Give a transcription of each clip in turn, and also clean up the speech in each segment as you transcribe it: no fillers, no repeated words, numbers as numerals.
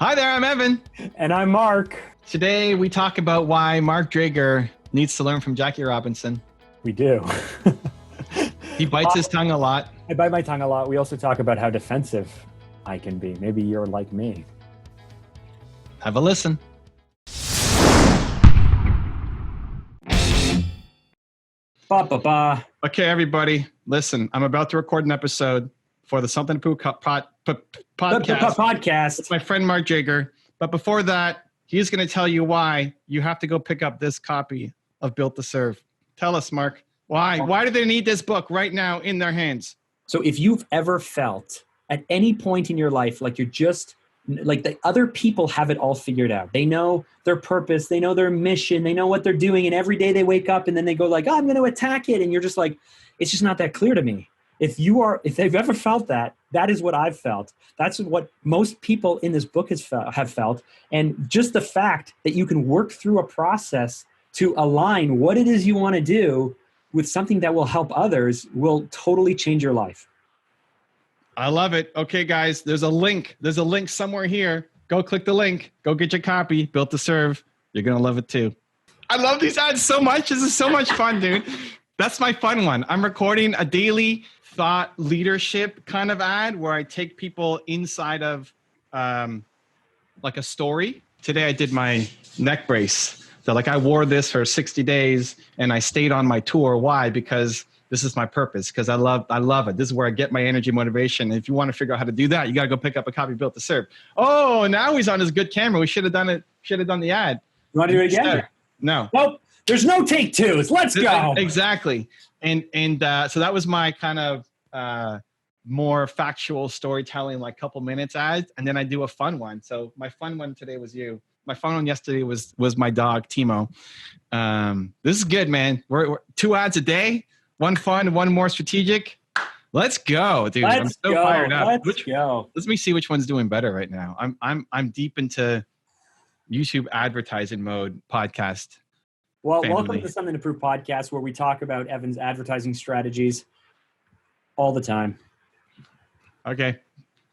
Hi there, I'm Evan. And I'm Mark. Today we talk about why Mark Drager needs to learn from Jackie Robinson. We do. He bites his tongue a lot. I bite my tongue a lot. We also talk about how defensive I can be. Maybe you're like me. Have a listen. Ba-ba-ba. Okay, everybody, listen. I'm about to record an episode for the Something to Poo podcast. Podcast. It's my friend Mark Drager. But before that, he's going to tell you why you have to go pick up this copy of Built to Serve. Tell us, Mark, why? Why do they need this book right now in their hands? So if you've ever felt at any point in your life like you're just like the other people have it all figured out. They know their purpose, they know their mission, they know what they're doing, and every day they wake up and then they go like, oh, I'm going to attack it, and you're just like, it's just not that clear to me. If they've ever felt that, that is what I've felt. That's what most people in this book have felt. And just the fact that you can work through a process to align what it is you want to do with something that will help others will totally change your life. I love it. Okay, guys, there's a link. There's a link somewhere here. Go click the link. Go get your copy, Built to Serve. You're going to love it too. I love these ads so much. This is so much fun, dude. That's my fun one. I'm recording a daily thought leadership kind of ad where I take people inside of like a story. Today I did my neck brace. So like I wore this for 60 days and I stayed on my tour. Why? Because this is my purpose, because I love it. This is where I get my energy, motivation. And if you want to figure out how to do that, you got to go pick up a copy of Built to Serve. Oh, now he's on his good camera. We should have done it. Should have done the ad. You want to do it again? No. Nope. There's no take twos. Let's go. Exactly. And so that was my kind of more factual storytelling, like couple minutes ad. And then I do a fun one. So my fun one today was you. My fun one yesterday was my dog, Timo. This is good, man. We're 2 ads a day. One fun, one more strategic. Let's go, dude. I'm so fired up. Let's go. Let me see which one's doing better right now. I'm deep into YouTube advertising mode podcast. Well, welcome to Something to Prove podcast, where we talk about Evan's advertising strategies all the time. Okay.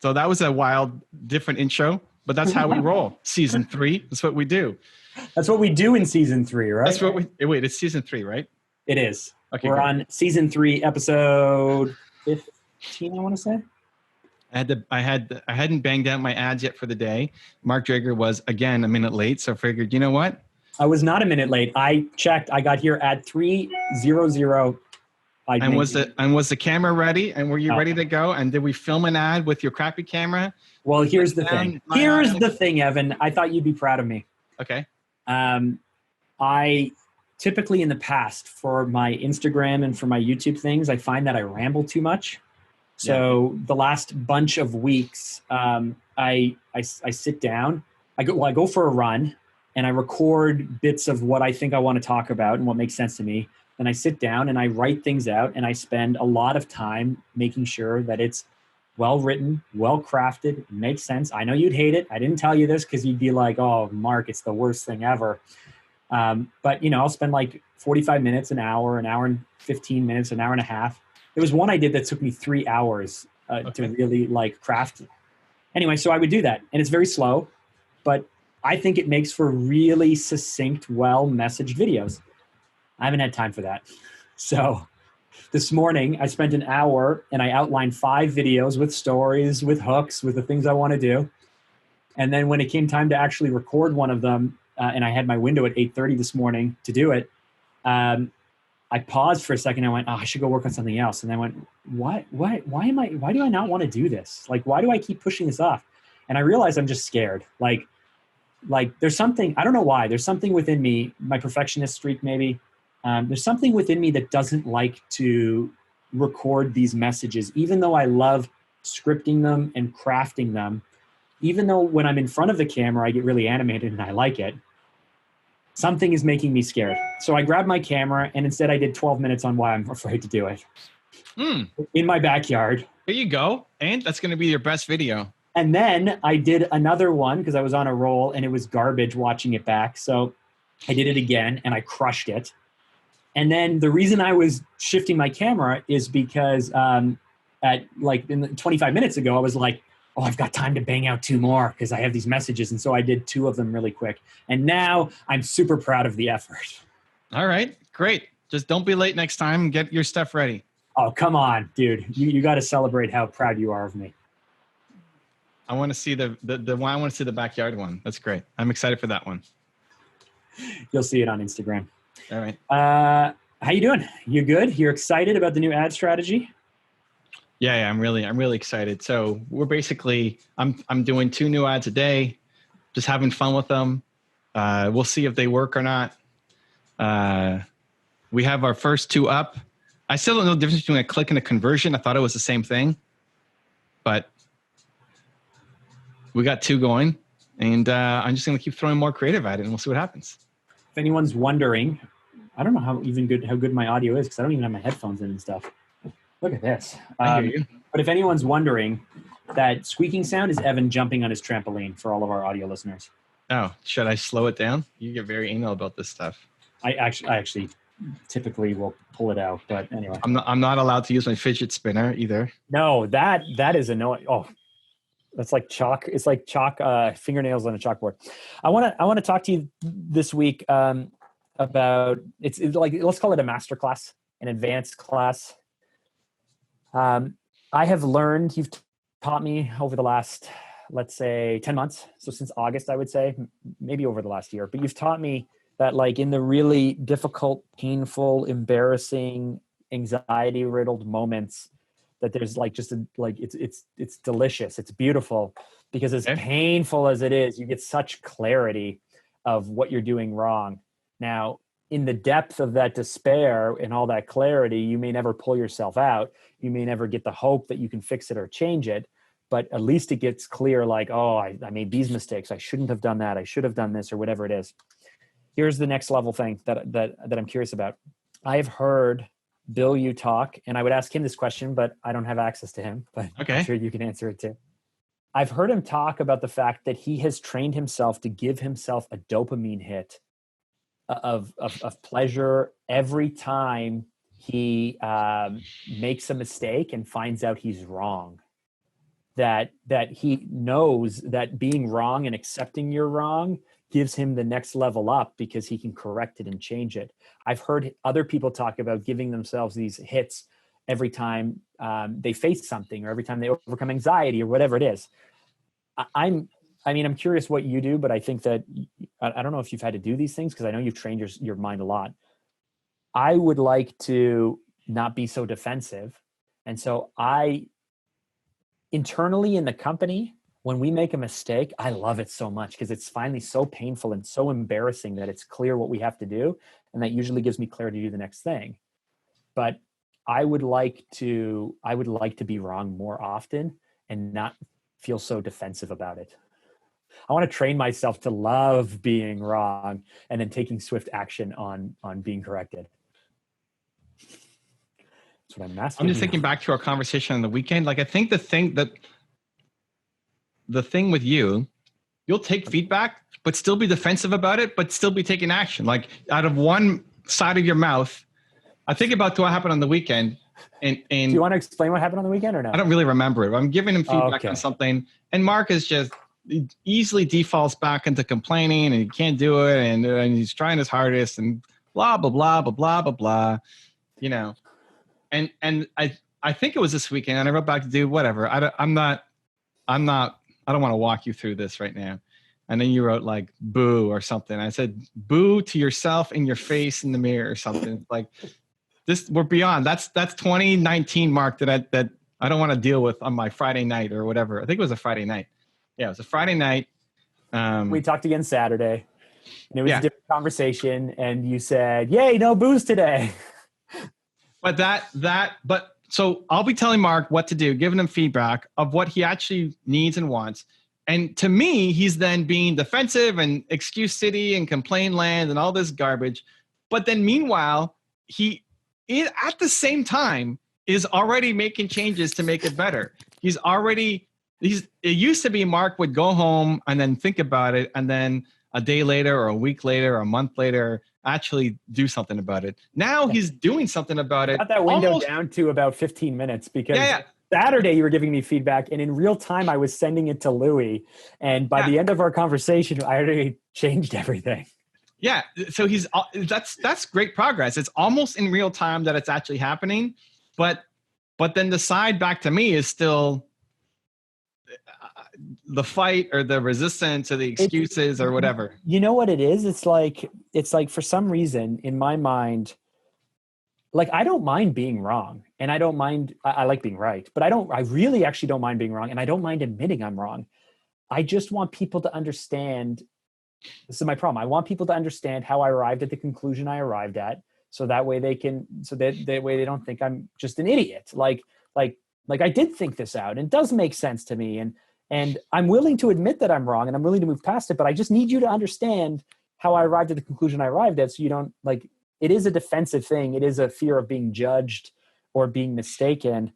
So that was a wild, different intro, but that's how we roll. Season 3. That's what we do. That's what we do in season 3, right? That's what wait, it's season 3, right? It is. Okay. We're on season 3, episode 15, I want to say. I hadn't banged out my ads yet for the day. Mark Drager was again a minute late, so I figured, you know what? I was not a minute late. I checked. I got here at 3:00. And was the camera ready? And were you ready to go? And did we film an ad with your crappy camera? Well, here's the thing. Here's the thing, Evan. I thought you'd be proud of me. Okay. I typically in the past for my Instagram and for my YouTube things, I find that I ramble too much. So the last bunch of weeks, I sit down. I go for a run and I record bits of what I think I want to talk about and what makes sense to me. Then I sit down and I write things out and I spend a lot of time making sure that it's well written, well crafted, makes sense. I know you'd hate it. I didn't tell you this because you'd be like, oh, Mark, it's the worst thing ever. But, I'll spend like 45 minutes, an hour and 15 minutes, an hour and a half. There was one I did that took me 3 hours to really like craft. Anyway, so I would do that. And it's very slow, but I think it makes for really succinct, well-messaged videos. I haven't had time for that. So this morning I spent an hour and I outlined 5 videos with stories, with hooks, with the things I want to do. And then when it came time to actually record one of them, and I had my window at 8:30 this morning to do it, I paused for a second. I went, oh, I should go work on something else. And I went, why do I not want to do this? Like, why do I keep pushing this off? And I realized I'm just scared. Like there's something, I don't know why, there's something within me, my perfectionist streak maybe. There's something within me that doesn't like to record these messages, even though I love scripting them and crafting them. Even though when I'm in front of the camera, I get really animated and I like it. Something is making me scared. So I grabbed my camera and instead I did 12 minutes on why I'm afraid to do it. In my backyard. There you go. And that's going to be your best video. And then I did another one because I was on a roll and it was garbage watching it back. So I did it again and I crushed it. And then the reason I was shifting my camera is because at like 25 minutes ago, I was like, oh, I've got time to bang out 2 more because I have these messages. And so I did 2 of them really quick. And now I'm super proud of the effort. All right, great. Just don't be late next time and get your stuff ready. Oh, come on, dude. You got to celebrate how proud you are of me. I want to see the one. I want to see the backyard one. That's great. I'm excited for that one. You'll see it on Instagram. All right. How you doing? You good? You're excited about the new ad strategy? Yeah, I'm really excited. So we're basically, I'm doing 2 new ads a day, just having fun with them. We'll see if they work or not. We have our first 2 up. I still don't know the difference between a click and a conversion. I thought it was the same thing, but we got 2 going, and I'm just going to keep throwing more creative at it, and we'll see what happens. If anyone's wondering, I don't know how good my audio is because I don't even have my headphones in and stuff. Look at this. I hear you. But if anyone's wondering, that squeaking sound is Evan jumping on his trampoline for all of our audio listeners. Oh, should I slow it down? You get very anal about this stuff. I actually typically will pull it out, but anyway. I'm not allowed to use my fidget spinner either. No, that is annoying. Oh, that's like chalk. It's like chalk fingernails on a chalkboard. I want to talk to you this week about it's like, let's call it a master class, an advanced class. I have learned, you've taught me over the last, let's say 10 months. So since August, I would say maybe over the last year, but you've taught me that like in the really difficult, painful, embarrassing, anxiety riddled moments that there's like just it's delicious. It's beautiful because as painful as it is, you get such clarity of what you're doing wrong. Now, in the depth of that despair and all that clarity, you may never pull yourself out. You may never get the hope that you can fix it or change it, but at least it gets clear like, oh, I made these mistakes. I shouldn't have done that. I should have done this or whatever it is. Here's the next level thing that I'm curious about. I've heard Bill, you talk, and I would ask him this question, but I don't have access to him, but I'm sure you can answer it too. I've heard him talk about the fact that he has trained himself to give himself a dopamine hit of pleasure every time he makes a mistake and finds out he's wrong. That he knows that being wrong and accepting you're wrong gives him the next level up because he can correct it and change it. I've heard other people talk about giving themselves these hits every time they face something or every time they overcome anxiety or whatever it is. I'm curious what you do, but I think that, I don't know if you've had to do these things because I know you've trained your mind a lot. I would like to not be so defensive. And so internally in the company, when we make a mistake, I love it so much because it's finally so painful and so embarrassing that it's clear what we have to do. And that usually gives me clarity to do the next thing. But I would like to be wrong more often and not feel so defensive about it. I want to train myself to love being wrong and then taking swift action on being corrected. That's what I'm asking. I'm just thinking back to our conversation on the weekend. Like, I think the thing with you'll take feedback, but still be defensive about it, but still be taking action. Like, out of one side of your mouth, I think about what happened on the weekend. And do you want to explain what happened on the weekend or not? I don't really remember it. I'm giving him feedback on something, and Mark is just easily defaults back into complaining and he can't do it, and he's trying his hardest and blah blah blah blah blah blah blah, you know. And I think it was this weekend, and I wrote back to do whatever. I don't want to walk you through this right now. And then you wrote like boo or something. I said boo to yourself in your face in the mirror or something. Like, this, we're beyond. That's 2019, Mark, that I don't want to deal with on my Friday night or whatever. I think it was a Friday night. Yeah, it was a Friday night. We talked again Saturday, and it was a different conversation. And you said, "Yay, no booze today." But so I'll be telling Mark what to do, giving him feedback of what he actually needs and wants. And to me, he's then being defensive and excuse city and complain land and all this garbage. But then meanwhile, he at the same time is already making changes to make it better. It used to be Mark would go home and then think about it, and then a day later or a week later or a month later actually do something about it. Now he's doing something about it. Got that window down to about 15 minutes because Saturday you were giving me feedback, and in real time I was sending it to Louis. And by the end of our conversation, I already changed everything. Yeah. So that's great progress. It's almost in real time that it's actually happening. But then the side back to me is still the fight or the resistance or the excuses or whatever. You know what it is? It's like for some reason in my mind, like I don't mind being wrong, and I don't mind, I like being right, but I really actually don't mind being wrong, and I don't mind admitting I'm wrong. I just want people to understand. This is my problem. I want people to understand how I arrived at the conclusion I arrived at, so that way that way they don't think I'm just an idiot. Like I did think this out, and it does make sense to me, and I'm willing to admit that I'm wrong, and I'm willing to move past it, but I just need you to understand how I arrived at the conclusion I arrived at, so you don't, like, it is a defensive thing. It is a fear of being judged or being mistaken.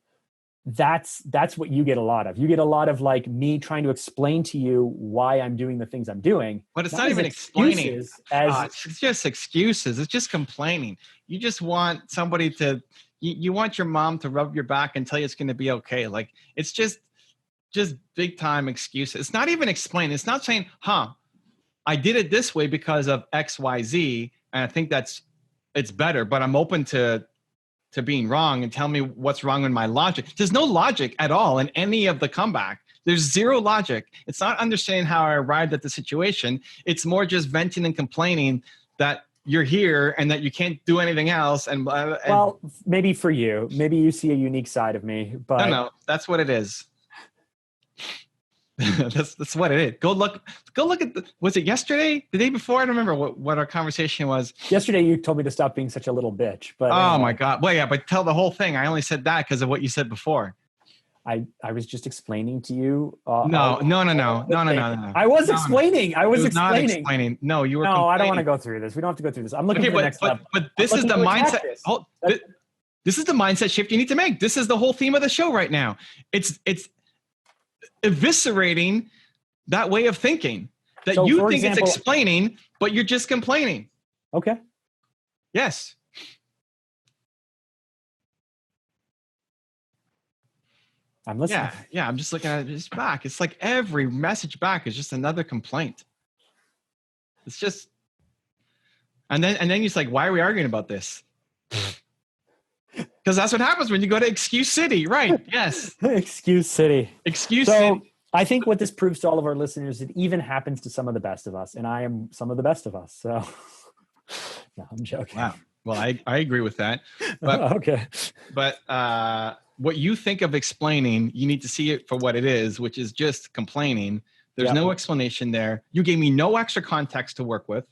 That's what you get a lot of. You get a lot of like me trying to explain to you why I'm doing the things I'm doing. But it's not even explaining. It's just excuses. It's just complaining. You just want somebody to, you want your mom to rub your back and tell you it's going to be okay. Like, it's just big time excuses. It's not even explaining. It's not saying, I did it this way because of X, Y, Z. And I think it's better, but I'm open to being wrong, and tell me what's wrong with my logic. There's no logic at all in any of the comeback. There's zero logic. It's not understanding how I arrived at the situation. It's more just venting and complaining that you're here and that you can't do anything else. And well, maybe for you, maybe you see a unique side of me, but no, that's what it is. that's what it is. Go look at was it yesterday? The day before? I don't remember what our conversation was. Yesterday you told me to stop being such a little bitch. But oh my God. Well, yeah, but tell the whole thing. I only said that because of what you said before. I was just explaining to you. No. I was explaining. I was not explaining. No, you were. No, I don't want to go through this. We don't have to go through this. I'm looking for the next level. But this is the mindset. This is the mindset shift you need to make. This is the whole theme of the show right now. It's eviscerating that way of thinking that you think it's explaining, but you're just complaining. Okay. Yes. I'm listening. Yeah. I'm just looking at his back. It's like every message back is just another complaint. It's just, and then he's like, why are we arguing about this? Because that's what happens when you go to Excuse City, right? Yes. Excuse City. Excuse City. I think what this proves to all of our listeners, it even happens to some of the best of us, and I am some of the best of us. So, no, I'm joking. Wow. Well, I agree with that. But, okay. But what you think of explaining, you need to see it for what it is, which is just complaining. There's no explanation there. You gave me no extra context to work with.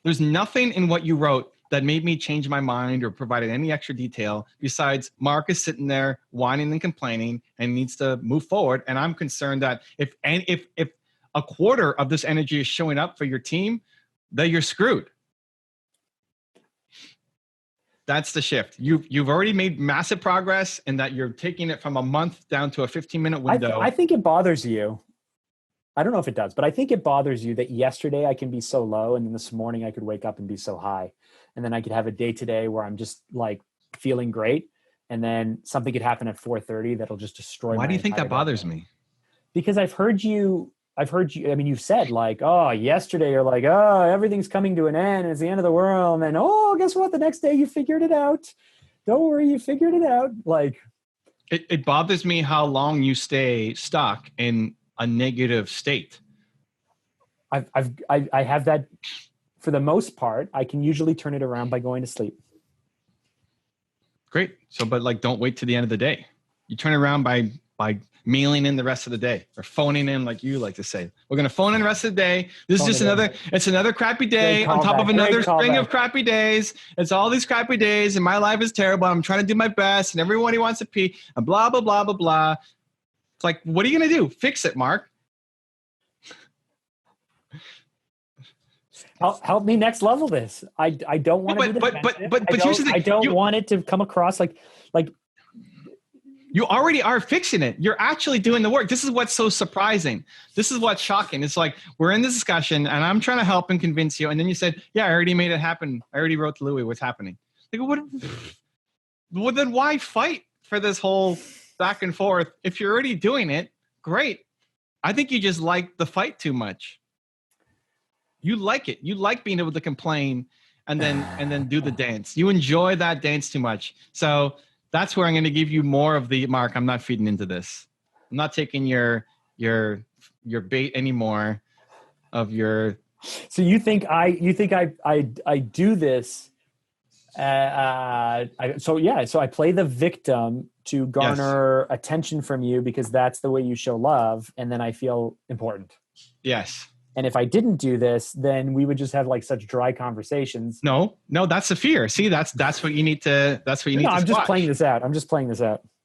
There's nothing in what you wrote that made me change my mind or provided any extra detail besides Mark is sitting there whining and complaining and needs to move forward. And I'm concerned that if a quarter of this energy is showing up for your team, that you're screwed. That's the shift. You've already made massive progress in that you're taking it from a month down to a 15-minute window. I think it bothers you. I don't know if it does, but I think it bothers you that yesterday I can be so low and then this morning I could wake up and be so high. And then I could have a day today where I'm just like feeling great. And then something could happen at 4:30 that'll just destroy my. Why do you think that bothers me? Because I've heard you, I mean, you've said like, oh, yesterday you're like, oh, everything's coming to an end. And it's the end of the world. And then, oh, guess what? The next day you figured it out. Don't worry, you figured it out. Like, it bothers me how long you stay stuck in a negative state. I have that. For the most part, I can usually turn it around by going to sleep. Great. So, but like, don't wait to the end of the day. You turn it around by mailing in the rest of the day or phoning in, like you like to say. We're going to phone in the rest of the day. This is just another crappy day on top of another string of crappy days. It's all these crappy days and my life is terrible. I'm trying to do my best and everybody wants to pee and blah, blah, blah, blah, blah. It's like, what are you going to do? Fix it, Mark. Help me next level this. I don't want to be defensive. But here's the thing. I don't want it to come across like you already are fixing it. You're actually doing the work. This is what's so surprising. This is what's shocking. It's like we're in this discussion and I'm trying to help and convince you. And then you said, yeah, I already made it happen. I already wrote to Louis what's happening. Like, well, then why fight for this whole back and forth. If you're already doing it, great. I think you just like the fight too much. You like it. You like being able to complain and then do the dance. You enjoy that dance too much. So that's where I'm going to give you more of the Mark. I'm not feeding into this. I'm not taking your bait anymore of your. So you think I do this? So I play the victim to garner attention from you because that's the way you show love, and then I feel important. Yes. And if I didn't do this, then we would just have like such dry conversations. No, that's the fear. See, that's what you need to. That's what you need. No, I'm just playing this out.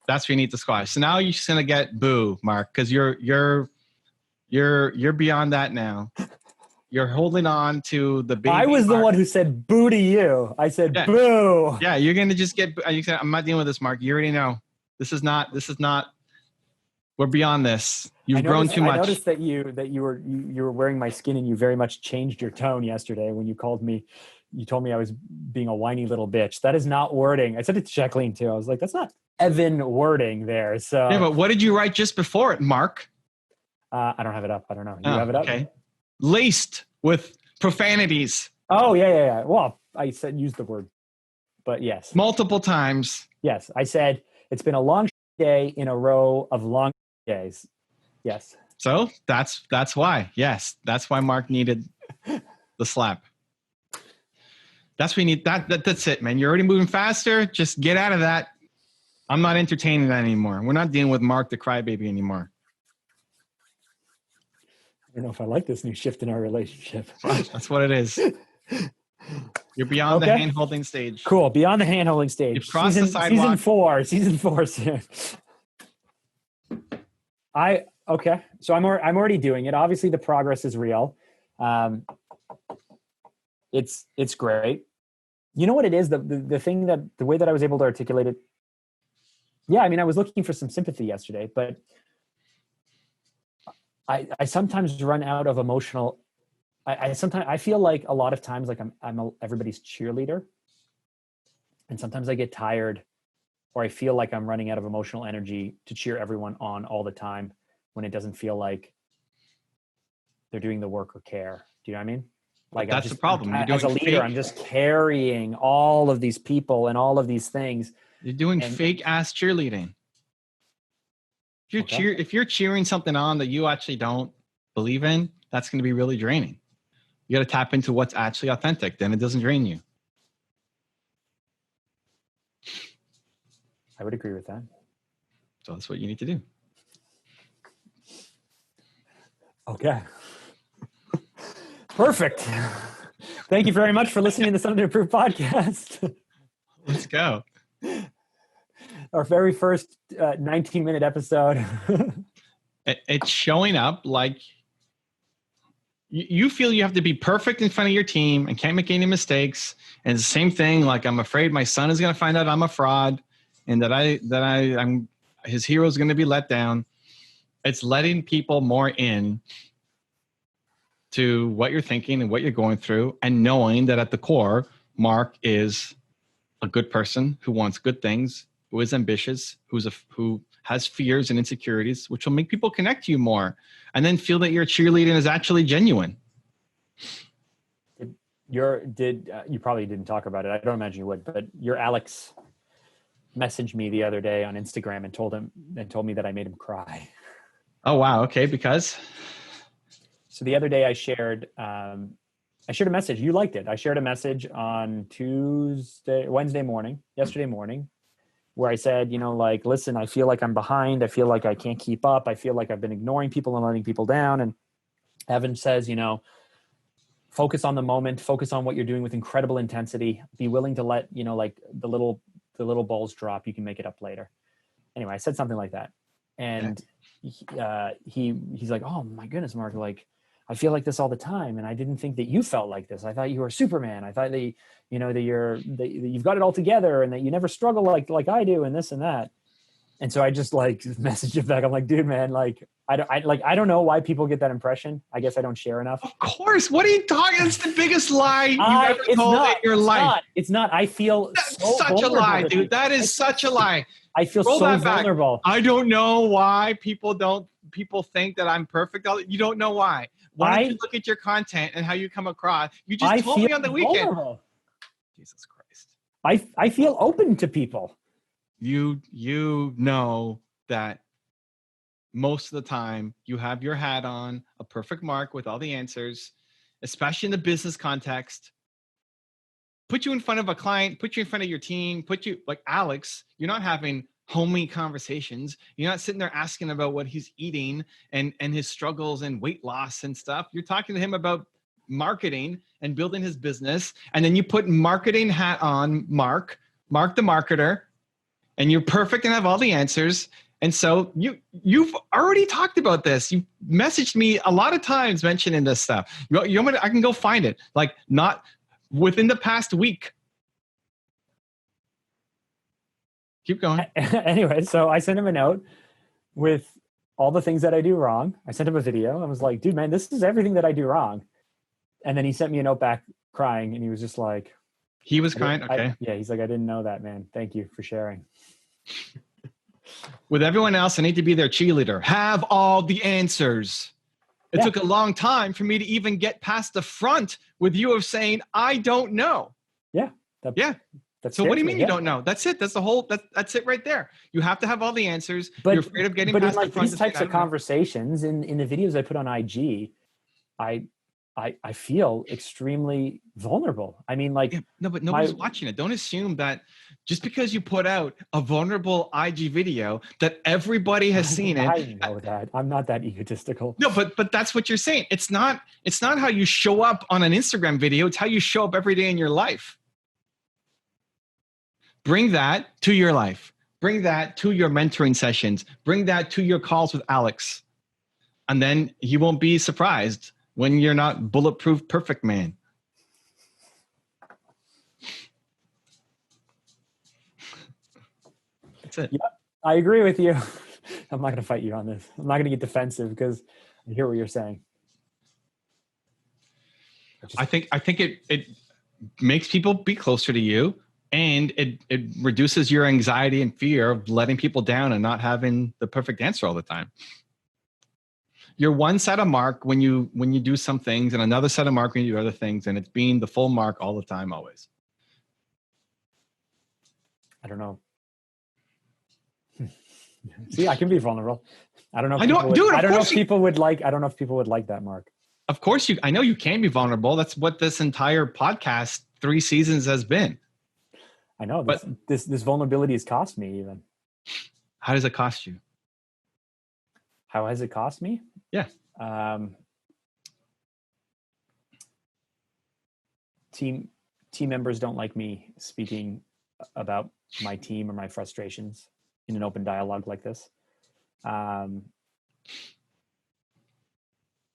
That's what you need to squash. So now you're just gonna get boo, Mark, because you're beyond that now. You're holding on to the baby. I was the one who said boo to you. I said boo. Yeah, you're gonna just get. You said, I'm not dealing with this, Mark. You already know. This is not. We're beyond this. You've grown too much. I noticed that you were wearing my skin, and you very much changed your tone yesterday when you called me. You told me I was being a whiny little bitch. That is not wording. I said it to Jacqueline too. I was like, that's not Evan wording there. So yeah, but what did you write just before it, Mark? I don't have it up. I don't know. You have it up? Okay. Laced with profanities. Oh, yeah. Well, I said use the word, but yes. Multiple times. Yes. I said, it's been a long day in a row of long days. Yes. So that's why. Yes. That's why Mark needed the slap. That's what you need. That's it, man. You're already moving faster. Just get out of that. I'm not entertaining that anymore. We're not dealing with Mark the crybaby anymore. I don't know if I like this new shift in our relationship. That's what it is. You're beyond the hand-holding stage. Cool. Beyond the hand-holding stage. You've crossed the sidewalk. Season four soon. So I'm already doing it. Obviously, the progress is real. It's great. You know what it is? The thing that the way that I was able to articulate it. Yeah, I mean, I was looking for some sympathy yesterday, but I sometimes run out of emotional. I feel like a lot of times like I'm everybody's cheerleader, and sometimes I get tired, or I feel like I'm running out of emotional energy to cheer everyone on all the time when it doesn't feel like they're doing the work or care. Do you know what I mean? Like that's the problem. As a leader, I'm just carrying all of these people and all of these things. You're doing fake ass cheerleading. If you're cheering something on that you actually don't believe in, that's going to be really draining. You got to tap into what's actually authentic. Then it doesn't drain you. I would agree with that. So that's what you need to do. Okay. Perfect. Thank you very much for listening to the Something to Improve podcast. Let's go. Our very first 19-minute episode. It's showing up like you feel you have to be perfect in front of your team and can't make any mistakes. And it's the same thing. Like, I'm afraid my son is going to find out I'm a fraud, and that I'm his hero is going to be let down. It's letting people more in to what you're thinking and what you're going through, and knowing that at the core, Mark is a good person who wants good things, who is ambitious, who has fears and insecurities, which will make people connect to you more, and then feel that your cheerleading is actually genuine. You probably didn't talk about it. I don't imagine you would, but your Alex messaged me the other day on Instagram and told me that I made him cry. Oh, wow. Okay. Because? So the other day I shared a message. You liked it. I shared a message on yesterday morning, where I said, listen, I feel like I'm behind. I feel like I can't keep up. I feel like I've been ignoring people and letting people down. And Evan says, focus on the moment, focus on what you're doing with incredible intensity. Be willing to let, the little balls drop. You can make it up later. Anyway, I said something like that. And he's like, oh my goodness, Mark, like, I feel like this all the time. And I didn't think that you felt like this. I thought you were Superman. I thought that, that you've got it all together and that you never struggle like I do and this and that. And so I just like messaged him back. I'm like, dude, man, like, I don't know why people get that impression. I guess I don't share enough. Of course. What are you talking? It's the biggest lie you've ever told in your life. It's not. I feel That's such a lie, dude. That is such a lie. I feel Roll so that back. vulnerable. I don't know why people think that I'm perfect. You don't know why. Why don't you look at your content and how you come across? You just told me on the weekend. Vulnerable. Jesus Christ. I feel open to people. You know that most of the time you have your hat on, a perfect mark with all the answers, especially in the business context. Put you in front of a client, put you in front of your team, put you like Alex, you're not having homely conversations. You're not sitting there asking about what he's eating and his struggles and weight loss and stuff. You're talking to him about marketing and building his business. And then you put marketing hat on, Mark the marketer, and you're perfect and have all the answers. And so you've already talked about this. You messaged me a lot of times mentioning this stuff. I can go find it. Like not within the past week. Keep going. Anyway, so I sent him a note with all the things that I do wrong. I sent him a video. I was like, dude, man, this is everything that I do wrong. And then he sent me a note back crying, and he was just like, he was crying. Okay. He's like, I didn't know that, man. Thank you for sharing. With everyone else, I need to be their cheerleader. Have all the answers. It took a long time for me to even get past the front with you of saying, I don't know. Yeah. So what do you mean you don't know? That's it. That's the whole, that's it right there. You have to have all the answers. You're afraid of getting past the front. But these types of conversations in the videos I put on IG, I feel extremely vulnerable. I mean, like, no, but nobody's watching it. Don't assume that just because you put out a vulnerable IG video that everybody has seen it. I know that. I'm not that egotistical. No, but that's what you're saying. It's not how you show up on an Instagram video. It's how you show up every day in your life. Bring that to your life. Bring that to your mentoring sessions. Bring that to your calls with Alex. And then he won't be surprised when you're not bulletproof perfect man. That's it. Yeah, I agree with you. I'm not going to fight you on this. I'm not going to get defensive because I hear what you're saying. I think it makes people be closer to you, and it reduces your anxiety and fear of letting people down and not having the perfect answer all the time. You're one set of mark when you do some things, and another set of mark when you do other things, and it's being the full mark all the time, always. I don't know. See, I can be vulnerable. I don't know. I don't know if people would like that, Mark. Of course I know you can be vulnerable. That's what this entire podcast 3 seasons has been. I know, but this vulnerability has cost me even. How does it cost you? How has it cost me? Yeah. Team members don't like me speaking about my team or my frustrations in an open dialogue like this.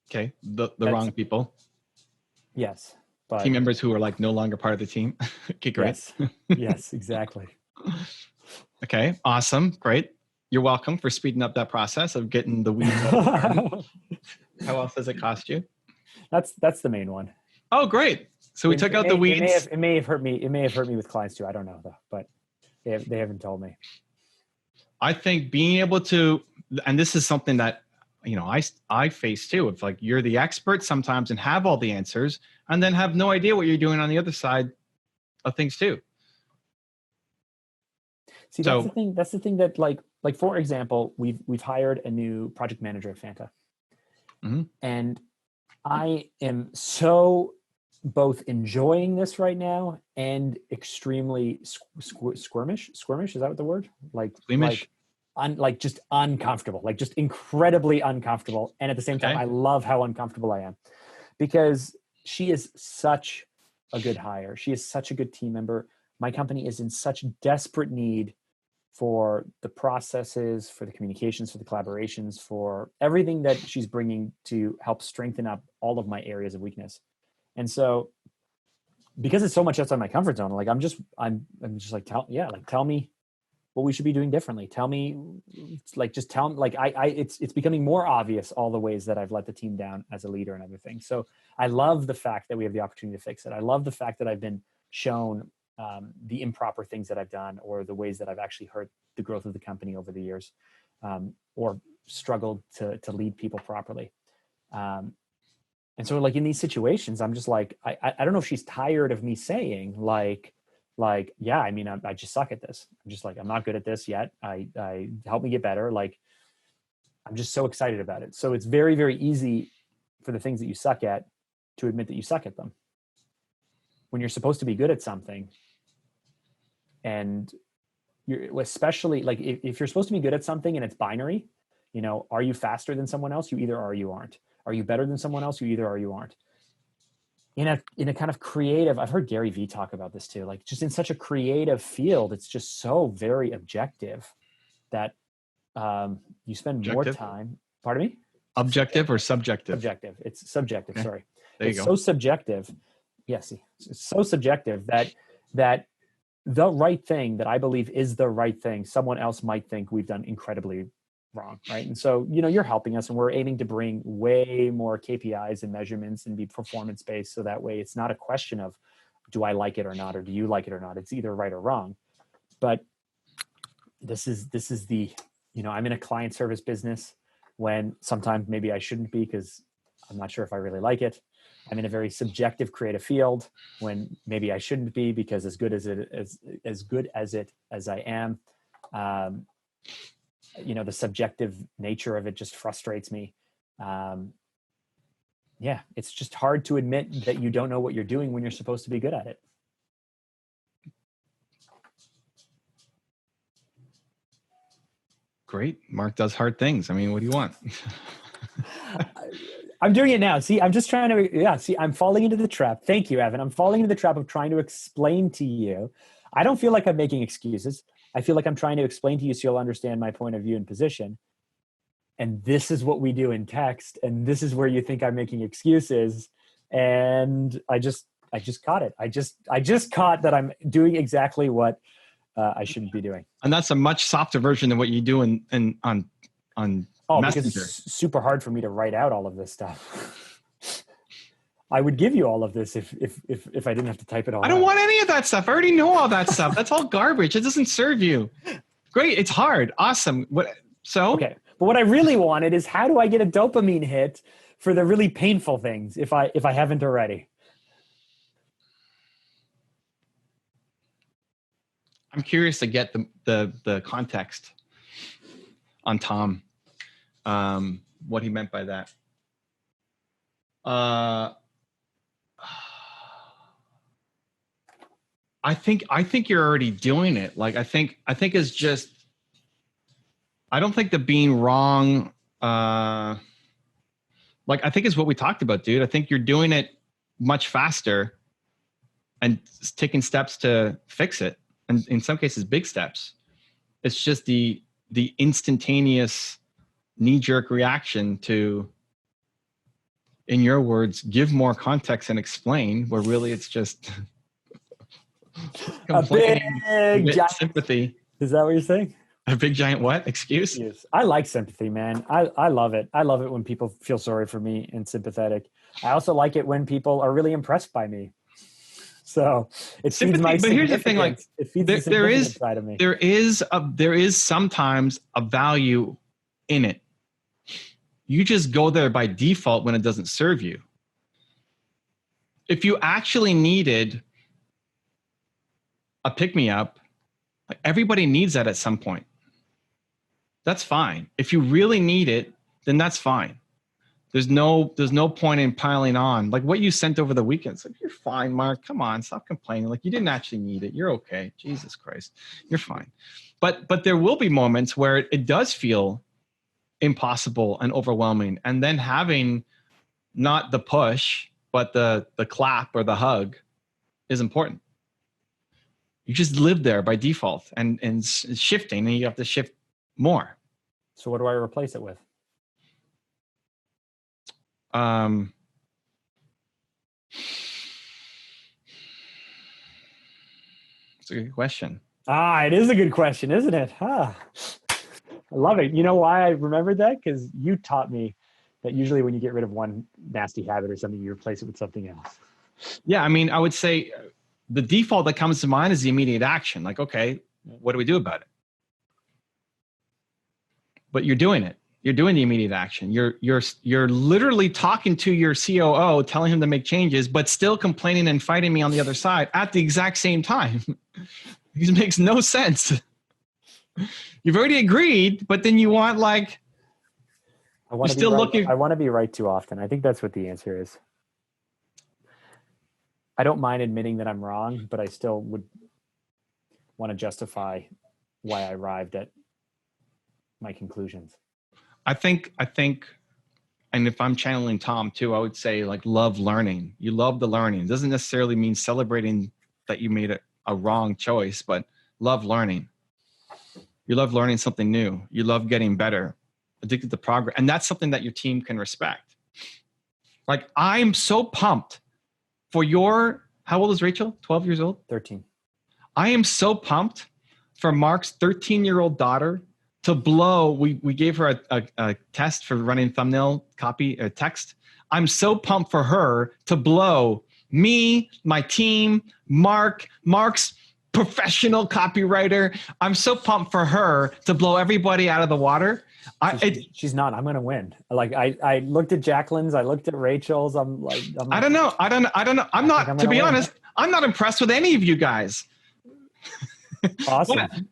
Okay. The wrong people. Yes. But team members who are like no longer part of the team. Okay, great. Yes, exactly. Okay. Awesome. Great. You're welcome for speeding up that process of getting the weeds out of the garden. How else does it cost you? That's the main one. Oh, great. So we took out the weeds. It may have hurt me. It may have hurt me with clients too. I don't know though, but they haven't told me. I think being able to, and this is something that, I face too. It's like you're the expert sometimes and have all the answers and then have no idea what you're doing on the other side of things too. See, that's the thing. That's the thing that like for example, we've hired a new project manager at Fanta. Mm-hmm. And I am so both enjoying this right now and extremely squirmish. Squirmish, is that what the word? Squeamish? Like just uncomfortable, like just incredibly uncomfortable. And at the same time, I love how uncomfortable I am because she is such a good hire. She is such a good team member. My company is in such desperate need for the processes, for the communications, for the collaborations, for everything that she's bringing to help strengthen up all of my areas of weakness. And so, because it's so much outside my comfort zone, like I'm just like, tell me what we should be doing differently. Tell me, like, just tell me, like, it's becoming more obvious all the ways that I've let the team down as a leader and other things. So I love the fact that we have the opportunity to fix it. I love the fact that I've been shown the improper things that I've done, or the ways that I've actually hurt the growth of the company over the years, or struggled to lead people properly. And so, like, in these situations, I'm just like, I don't know if she's tired of me saying like, yeah, I mean, I just suck at this. I'm just like, I'm not good at this yet. I help me get better. Like, I'm just so excited about it. So it's very, very easy for the things that you suck at to admit that you suck at them. When you're supposed to be good at something, and you're, especially like, if you're supposed to be good at something and it's binary, you know, are you faster than someone else? You either are or you aren't. Are you better than someone else? You either are or you aren't. In a kind of creative, I've heard Gary Vee talk about this too, like, just in such a creative field, it's just so very objective that you spend more time. Pardon me? Objective or subjective? Subjective. It's subjective. Okay. Sorry. There you go. So subjective. Yes. It's so subjective that the right thing that I believe is the right thing, someone else might think we've done incredibly wrong, right? And so, you know, you're helping us, and we're aiming to bring way more KPIs and measurements and be performance based, so that way it's not a question of, do I like it or not, or do you like it or not? It's either right or wrong. But this is the, you know, I'm in a client service business when sometimes maybe I shouldn't be, because I'm not sure if I really like it. I'm in a very subjective creative field when maybe I shouldn't be, because as good as I am, you know, the subjective nature of it just frustrates me. Yeah, it's just hard to admit that you don't know what you're doing when you're supposed to be good at it. Great. Mark does hard things. I mean, what do you want? I'm doing it now. See, I'm just trying to, I'm falling into the trap. Thank you, Evan. I'm falling into the trap of trying to explain to you. I don't feel like I'm making excuses. I feel like I'm trying to explain to you so you'll understand my point of view and position. And this is what we do in text. And this is where you think I'm making excuses. And I just caught it. I just caught that I'm doing exactly what I shouldn't be doing. And that's a much softer version than what you do on Messenger. Because it's super hard for me to write out all of this stuff. I would give you all of this if I didn't have to type it all out. I don't want any of that stuff. I already know all that stuff. That's all garbage. It doesn't serve you. Great. It's hard. Awesome. Okay. But what I really wanted is, how do I get a dopamine hit for the really painful things if I haven't already? I'm curious to get the context on Tom, what he meant by that. I think you're already doing it. Like, I think it's just, I don't think the being wrong, like, I think it's what we talked about, dude. I think you're doing it much faster and taking steps to fix it. And in some cases, big steps. It's just the instantaneous knee-jerk reaction to, in your words, give more context and explain, where really it's just a big giant sympathy. Is that what you're saying? A big giant what? Excuse? I like sympathy, man. I love it. I love it when people feel sorry for me and sympathetic. I also like it when people are really impressed by me. So it feeds my. But here's the thing: like, it feeds there is side of me. There is sometimes a value in it. You just go there by default when it doesn't serve you. If you actually needed a pick-me-up, like, everybody needs that at some point. That's fine. If you really need it, then that's fine. There's no point in piling on. Like what you sent over the weekend. It's like, you're fine, Mark. Come on, stop complaining. Like, you didn't actually need it. You're okay. Jesus Christ. You're fine. But there will be moments where it does feel impossible and overwhelming. And then having not the push, but the clap or the hug is important. You just live there by default, and it's shifting, and you have to shift more. So what do I replace it with? It's a good question. It is a good question, isn't it? I love it. You know why I remembered that? Because you taught me that usually when you get rid of one nasty habit or something, you replace it with something else. Yeah, I mean, I would say the default that comes to mind is the immediate action. Like, okay, what do we do about it? But you're doing it. You're doing the immediate action. You're literally talking to your COO, telling him to make changes, but still complaining and fighting me on the other side at the exact same time. It makes no sense. You've already agreed, but then you want like you're still looking. I want to be right too often. I think that's what the answer is. I don't mind admitting that I'm wrong, but I still would want to justify why I arrived at my conclusions. I think, and if I'm channeling Tom too, I would say like love learning. You love the learning. It doesn't necessarily mean celebrating that you made a wrong choice, but love learning. You love learning something new. You love getting better, addicted to progress. And that's something that your team can respect. Like I'm so pumped for how old is Rachel? 12 years old? 13. I am so pumped for Mark's 13-year-old daughter to blow. We gave her a test for running thumbnail copy or text. I'm so pumped for her to blow me, my team, Mark's professional copywriter. I'm so pumped for her to blow everybody out of the water. She's not. I'm going to win. Like I looked at Jacqueline's, I looked at Rachel's. I don't know. I'm not, to be honest, I'm not impressed with any of you guys. Awesome.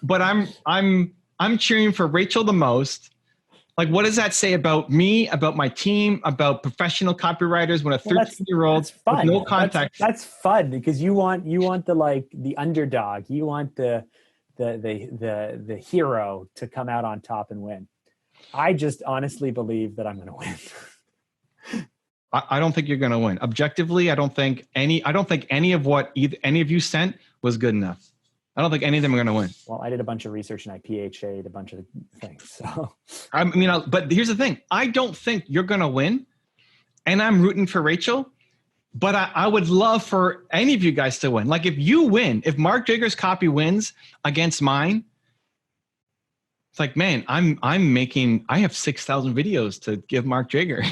but I'm cheering for Rachel the most. Like, what does that say about me, about my team, about professional copywriters when a 13-year-old with no context? That's fun because you want the underdog. You want the hero to come out on top and win. I just honestly believe that I'm going to win. I don't think you're going to win. Objectively, I don't think any of what any of you sent was good enough. I don't think any of them are going to win. Well, I did a bunch of research and I PhD'd a bunch of things. So I mean, but here's the thing. I don't think you're going to win, and I'm rooting for Rachel. But I would love for any of you guys to win. Like if you win, if Mark Drager's copy wins against mine, it's like, man, I have 6,000 videos to give Mark Drager.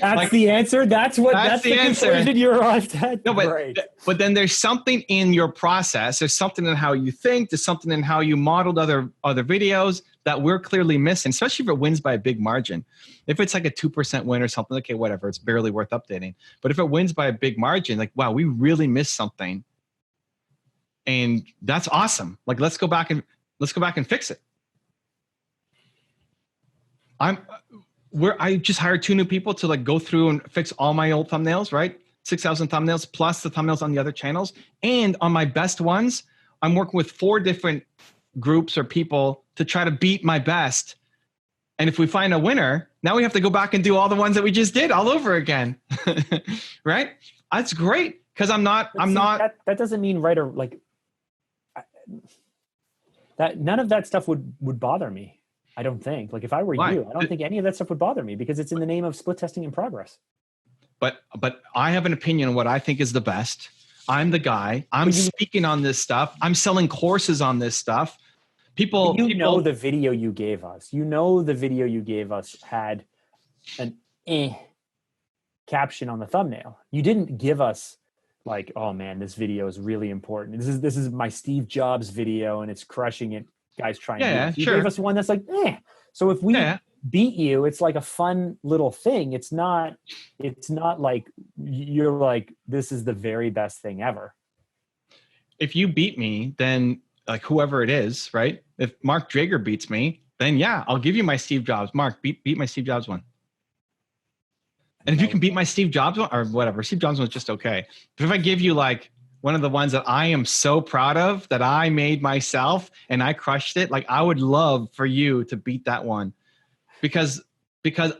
That's the answer. That's the conclusion you arrived at. No, but then there's something in your process. There's something in how you think. There's something in how you modeled other videos that we're clearly missing, especially if it wins by a big margin. If it's like a 2% win or something, okay, whatever, it's barely worth updating. But if it wins by a big margin, like, wow, we really missed something. And that's awesome. Like, let's go back and fix it. I just hired 2 new people to like go through and fix all my old thumbnails, right? 6,000 thumbnails plus the thumbnails on the other channels. And on my best ones, I'm working with 4 different groups or people to try to beat my best. And if we find a winner, now we have to go back and do all the ones that we just did all over again. Right? That's great. Cause that doesn't mean right or like that. None of that stuff would bother me. I don't think. Like if I were you, I don't think any of that stuff would bother me because it's in the name of split testing in progress. But I have an opinion on what I think is the best. I'm the guy. I'm speaking on this stuff. I'm selling courses on this stuff. People know the video you gave us. You know the video you gave us had an caption on the thumbnail. You didn't give us like, oh man, this video is really important. This is my Steve Jobs video and it's crushing it. Guys trying to you gave us one that's like so if we beat you, it's like a fun little thing. It's not like you're like this is the very best thing ever. If you beat me, then like whoever it is, right? If Mark Drager beats me, then I'll give you my Steve Jobs. Mark, beat my Steve Jobs one. And if you can beat my Steve Jobs one or whatever, Steve Jobs one's just okay. But if I give you like one of the ones that I am so proud of that I made myself and I crushed it. Like I would love for you to beat that one because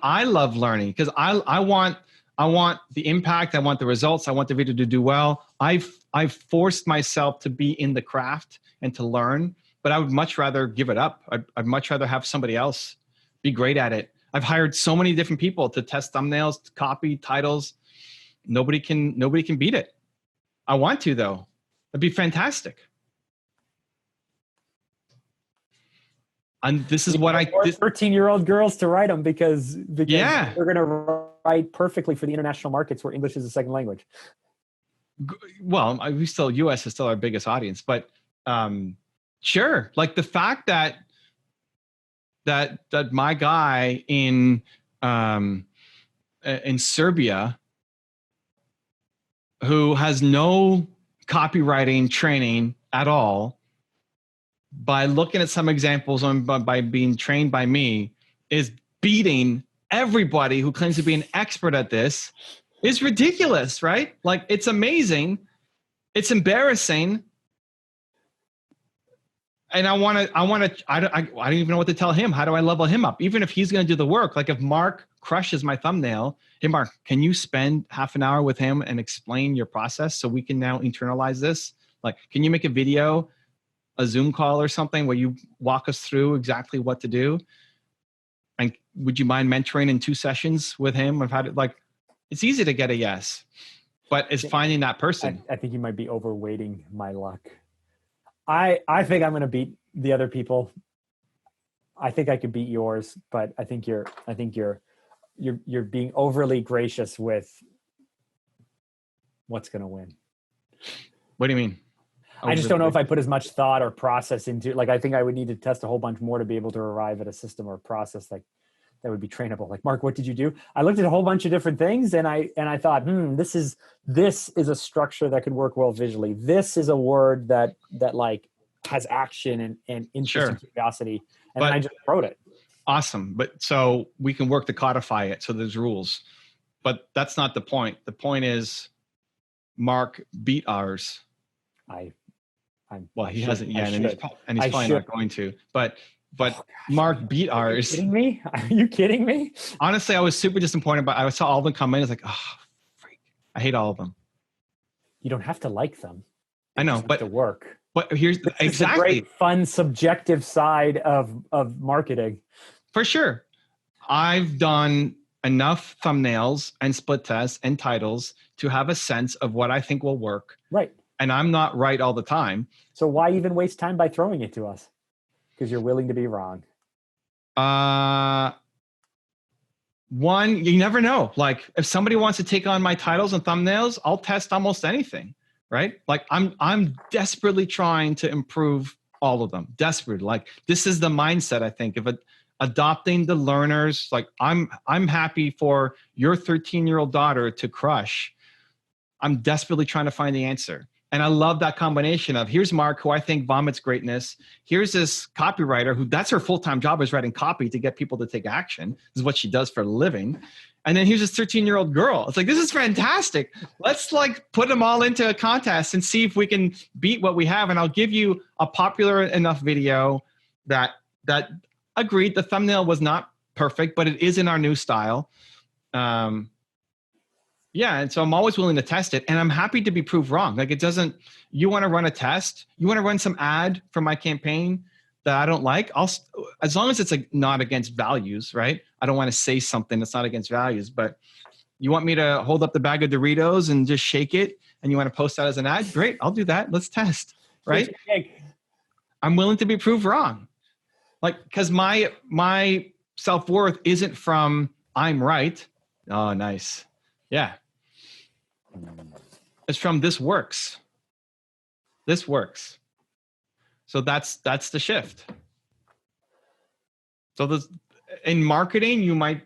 I love learning because I want the impact. I want the results. I want the video to do well. I've forced myself to be in the craft and to learn, but I would much rather give it up. I'd much rather have somebody else be great at it. I've hired so many different people to test thumbnails, copy, titles. Nobody can beat it. I want to though. That'd be fantastic. And this is what I 13-year-old girls to write them because yeah, they're going to write perfectly for the international markets where English is a second language. Well, we still, US is still our biggest audience, but sure. Like the fact that my guy in Serbia, who has no copywriting training at all, by looking at some examples by being trained by me, is beating everybody who claims to be an expert at this, is ridiculous, right? Like, it's amazing. It's embarrassing. And I don't even know what to tell him. How do I level him up? Even if he's going to do the work, like if Mark crushes my thumbnail, hey, Mark, can you spend half an hour with him and explain your process so we can now internalize this? Like, can you make a video, a Zoom call or something where you walk us through exactly what to do? And would you mind mentoring in 2 sessions with him of how to, like, it's easy to get a yes, but it's finding that person. I think you might be overweighting my luck. I think I'm going to beat the other people. I think I could beat yours, but I think you're being overly gracious with what's going to win. What do you mean? I just don't know if I put as much thought or process into it. Like, I think I would need to test a whole bunch more to be able to arrive at a system or a process like that would be trainable. Like, Mark, what did you do? I looked at a whole bunch of different things and I thought, this is a structure that could work well visually. This is a word that like has action and interest and curiosity. And then I just wrote it. Awesome. But so we can work to codify it. So there's rules, but that's not the point. The point is Mark beat ours. He hasn't yet, and he's probably not going to, but Mark beat ours. Are you kidding me? Are you kidding me? Honestly, I was super disappointed, but I saw all of them come in. I was like, oh, freak. I hate all of them. You don't have to like them. I know, but to work. But here's exactly the great, fun, subjective side of marketing. For sure. I've done enough thumbnails and split tests and titles to have a sense of what I think will work. Right. And I'm not right all the time. So why even waste time by throwing it to us? Because you're willing to be wrong. One, you never know. Like, if somebody wants to take on my titles and thumbnails, I'll test almost anything, right? Like, I'm desperately trying to improve all of them. Desperate. Like, this is the mindset, I think, of adopting the learners. Like, I'm happy for your 13-year-old daughter to crush. I'm desperately trying to find the answer. And I love that combination of, here's Mark, who I think vomits greatness. Here's this copywriter who that's her full-time job, is writing copy to get people to take action. This is what she does for a living. And then here's this 13-year-old girl. It's like, this is fantastic. Let's like put them all into a contest and see if we can beat what we have. And I'll give you a popular enough video that agreed. The thumbnail was not perfect, but it is in our new style. Yeah, and so I'm always willing to test it, and I'm happy to be proved wrong. Like, it doesn't, you want to run a test, you want to run some ad for my campaign that I don't like, as long as it's like not against values, right? I don't want to say something that's not against values, but you want me to hold up the bag of Doritos and just shake it, and you want to post that as an ad? Great, I'll do that. Let's test, right? I'm willing to be proved wrong. Like, because my self-worth isn't from I'm right. Oh, nice. Yeah. It's from this works. This works. So that's the shift. So in marketing, you might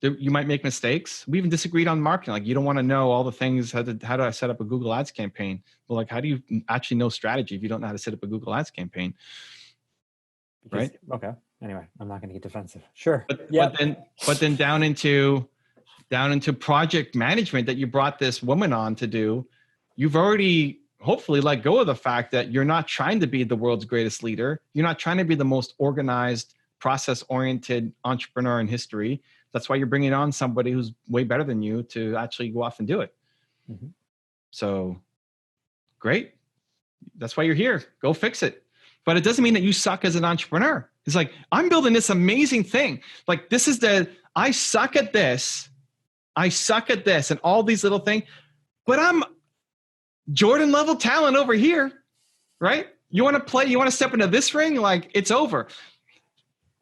make mistakes. We even disagreed on marketing. Like, you don't want to know all the things. How do I set up a Google Ads campaign? Well, like, how do you actually know strategy if you don't know how to set up a Google Ads campaign? Right? Okay. Anyway, I'm not going to get defensive. Sure. But then down into project management that you brought this woman on to do, you've already hopefully let go of the fact that you're not trying to be the world's greatest leader. You're not trying to be the most organized, process-oriented entrepreneur in history. That's why you're bringing on somebody who's way better than you to actually go off and do it. Mm-hmm. So great. That's why you're here. Go fix it. But it doesn't mean that you suck as an entrepreneur. It's like, I'm building this amazing thing. Like, I suck at this and all these little things, but Jordan level talent over here, right? You want to play, you want to step into this ring, like it's over.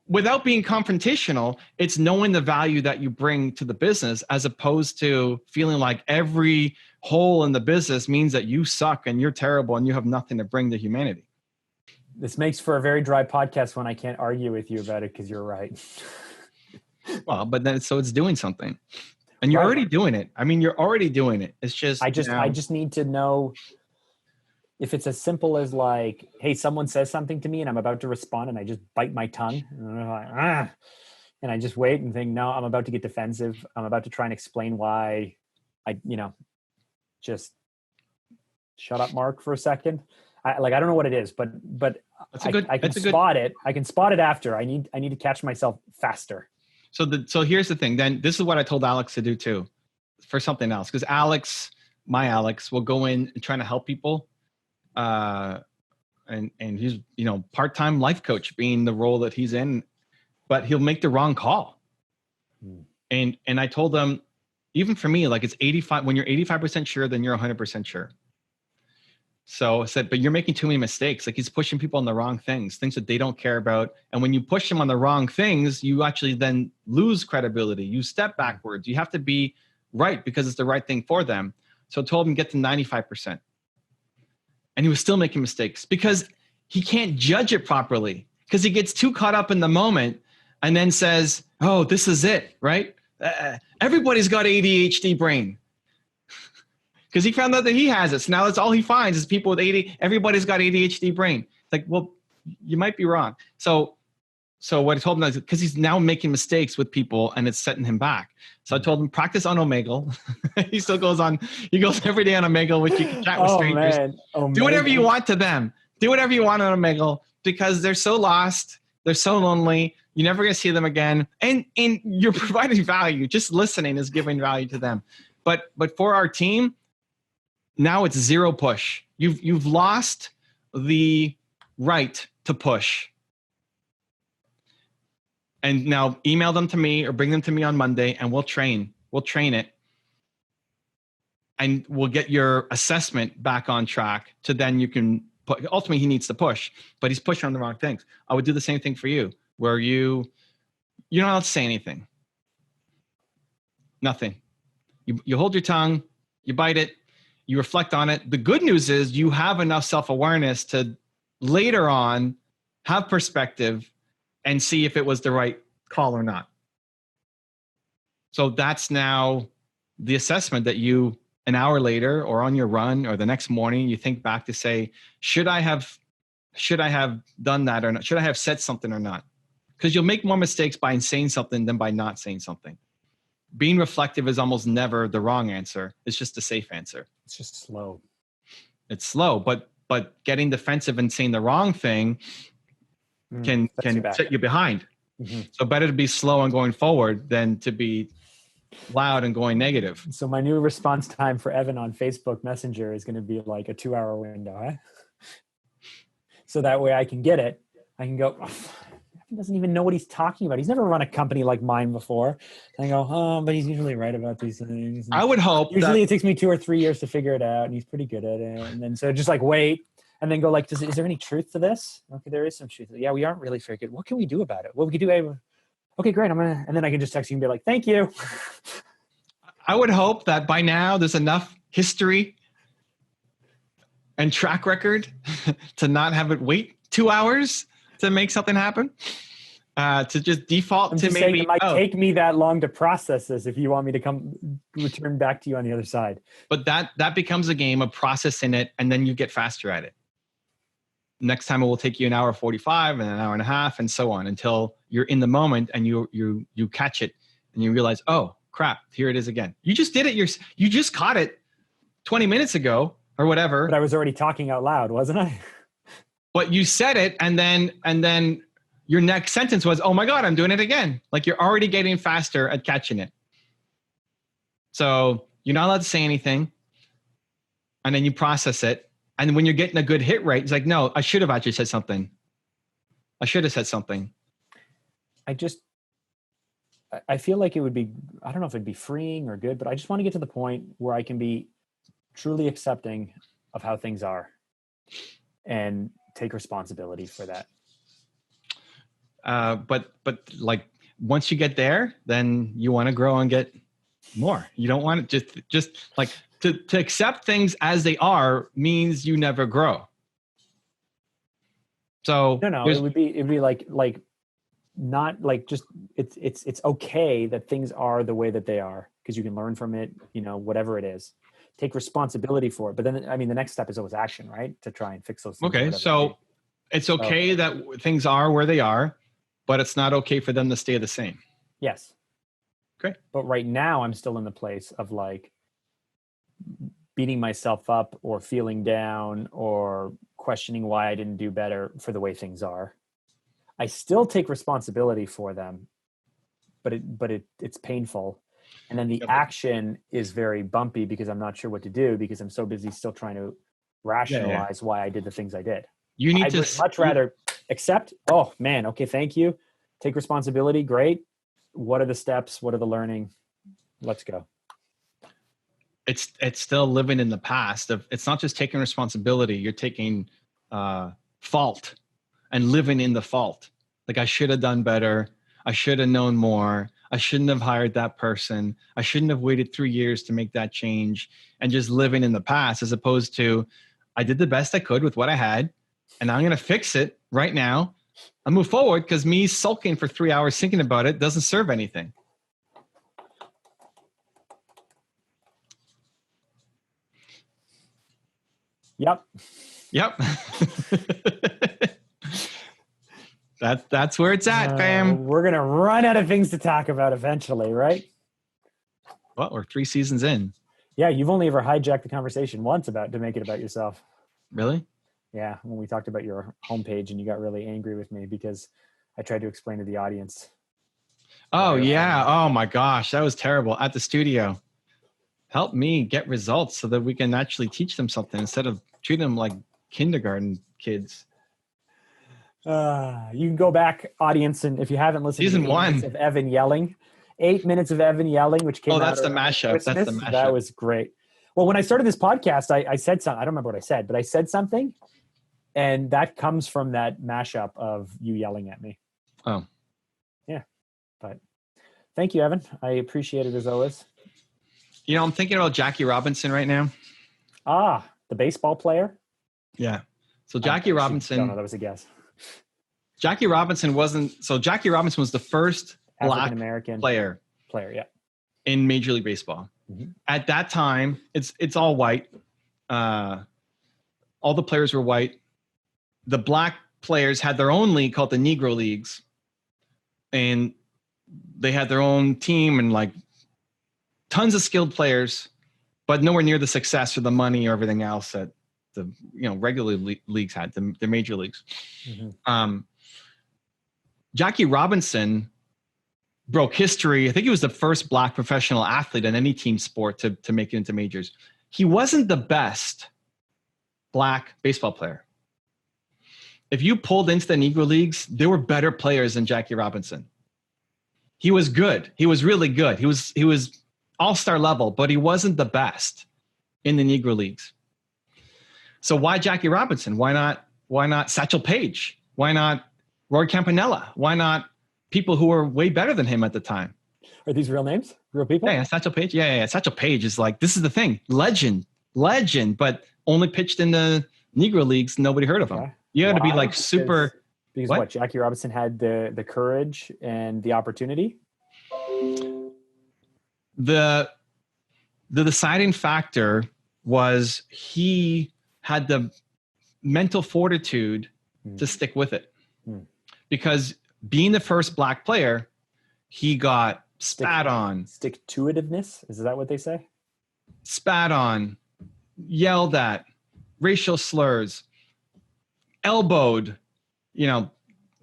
Without being confrontational, it's knowing the value that you bring to the business as opposed to feeling like every hole in the business means that you suck and you're terrible and you have nothing to bring to humanity. This makes for a very dry podcast when I can't argue with you about it because you're right. Well, but then so it's doing something. And you're already doing it. I mean, you're already doing it. It's just I just need to know if it's as simple as like, hey, someone says something to me and I'm about to respond and I just bite my tongue and I'm like, and I just wait and think, no, I'm about to get defensive. I'm about to try and explain why I, just shut up, Mark, for a second. I don't know what it is, but I can spot it. I can spot it after. I need to catch myself faster. So here's the thing. Then this is what I told Alex to do too, for something else. Because my Alex will go in and trying to help people. And he's, part-time life coach being the role that he's in, but he'll make the wrong call. And I told them, even for me, like it's 85, when you're 85% sure, then you're 100% sure. So I said, but you're making too many mistakes. Like he's pushing people on the wrong things that they don't care about. And when you push them on the wrong things, you actually then lose credibility. You step backwards. You have to be right because it's the right thing for them. So I told him get to 95%. And he was still making mistakes because he can't judge it properly because he gets too caught up in the moment and then says, oh, this is it, right? Everybody's got ADHD brain. Because he found out that he has it. So now that's all he finds is people with ADHD. Everybody's got ADHD brain. It's like, well, you might be wrong. So what I told him is because he's now making mistakes with people and it's setting him back. So I told him practice on Omegle. He still goes on. He goes every day on Omegle, which you can chat with strangers. Man. Do whatever you want to them. Do whatever you want on Omegle because they're so lost. They're so lonely. You're never going to see them again. And you're providing value. Just listening is giving value to them. But for our team, now it's zero push. You've lost the right to push. And now email them to me or bring them to me on Monday and we'll train it. And we'll get your assessment back on track to then you can put, ultimately he needs to push, but he's pushing on the wrong things. I would do the same thing for you where you're not allowed to say anything. Nothing. You hold your tongue, you bite it, you reflect on it. The good news is you have enough self-awareness to later on have perspective and see if it was the right call or not. So that's now the assessment that you, an hour later or on your run or the next morning, you think back to say, should I have done that or not? Should I have said something or not? Because you'll make more mistakes by saying something than by not saying something. Being reflective is almost never the wrong answer. It's just a safe answer. It's just slow. It's slow, but getting defensive and saying the wrong thing can set you behind. Mm-hmm. So better to be slow and going forward than to be loud and going negative. So my new response time for Evan on Facebook Messenger is going to be like a 2-hour window. Eh? So that way I can get it. I can go, he doesn't even know what he's talking about. He's never run a company like mine before. And I go, but he's usually right about these things. And I would hope. Usually it takes me 2 or 3 years to figure it out, and he's pretty good at it. And then so just like wait, and then go like, is there any truth to this? Okay, there is some truth. Yeah, we aren't really very good. What can we do about it? What we could do? Okay, great. And then I can just text you and be like, thank you. I would hope that by now there's enough history and track record to not have it wait 2 hours to make something happen, to just default to maybe. It might take me that long to process this if you want me to come return back to you on the other side. But that becomes a game of processing it, and then you get faster at it. Next time it will take you an hour 45 and an hour and a half and so on until you're in the moment and you catch it and you realize, oh crap, here it is again. You just did it. You just caught it 20 minutes ago or whatever. But I was already talking out loud, wasn't I? But you said it, and then your next sentence was, oh my God, I'm doing it again. Like you're already getting faster at catching it. So you're not allowed to say anything. And then you process it. And when you're getting a good hit rate, it's like, no, I should have actually said something. I should have said something. I feel like it would be, I don't know if it'd be freeing or good, but I just want to get to the point where I can be truly accepting of how things are and take responsibility for that. But like once you get there, then you want to grow and get more. You don't want to just like to accept things as they are means you never grow. So No, it'd be like not like just it's okay that things are the way that they are, because you can learn from it, whatever it is. Take responsibility for it. But then, I mean, the next step is always action, right? To try and fix those things. Okay, so it's okay that things are where they are, but it's not okay for them to stay the same. Yes. Okay. But right now I'm still in the place of like beating myself up or feeling down or questioning why I didn't do better for the way things are. I still take responsibility for them, but it's painful. And then the action is very bumpy because I'm not sure what to do because I'm so busy still trying to rationalize why I did the things I did. You need I would much rather accept, oh man, okay, thank you. Take responsibility, great. What are the steps? What are the learning? Let's go. It's still living in the past. It's not just taking responsibility. You're taking fault and living in the fault. Like, I should have done better. I should have known more. I shouldn't have hired that person. I shouldn't have waited 3 years to make that change, and just living in the past, as opposed to I did the best I could with what I had, and I'm going to fix it right now. I move forward, because me sulking for 3 hours thinking about it doesn't serve anything. Yep. That's where it's at, fam. We're going to run out of things to talk about eventually, right? Well, we're 3 seasons in. Yeah, you've only ever hijacked the conversation once to make it about yourself. Really? Yeah, when we talked about your homepage and you got really angry with me because I tried to explain to the audience. Oh, yeah. Oh, my gosh. That was terrible. At the studio. Help me get results so that we can actually teach them something instead of treating them like kindergarten kids. You can go back, audience, and if you haven't listened Season to 1 minutes of Evan yelling, 8 minutes of Evan yelling, which came out. Oh, that's the mashup. Christmas. That's the mashup. That was great. Well, when I started this podcast, I said something. I don't remember what I said, but I said something, and that comes from that mashup of you yelling at me. Oh. Yeah. But thank you, Evan. I appreciate it as always. I'm thinking about Jackie Robinson right now. Ah, the baseball player? Yeah. So Jackie Robinson. No, that was a guess. Jackie Robinson was the first Black African-American player, yeah, in Major League Baseball. Mm-hmm. At that time, it's all white. All the players were white. The Black players had their own league called the Negro Leagues, and they had their own team and like tons of skilled players, but nowhere near the success or the money or everything else that the regular leagues had, the major leagues. Mm-hmm. Jackie Robinson broke history. I think he was the first Black professional athlete in any team sport to make it into majors. He wasn't the best Black baseball player. If you pulled into the Negro Leagues, there were better players than Jackie Robinson. He was good. He was really good. He was all-star level, but he wasn't the best in the Negro Leagues. So why Jackie Robinson? Why not Satchel Paige? Why not Roy Campanella? Why not people who were way better than him at the time? Are these real names? Real people? Yeah, Satchel Paige. Yeah. Satchel Paige is like, this is the thing. Legend, but only pitched in the Negro Leagues. Nobody heard of him. You had to be like super. Because what? Jackie Robinson had the courage and the opportunity? The deciding factor was he had the mental fortitude to stick with it. Because being the first Black player, he got spat on. Stick-to-itiveness? Is that what they say? Spat on, yelled at, racial slurs, elbowed,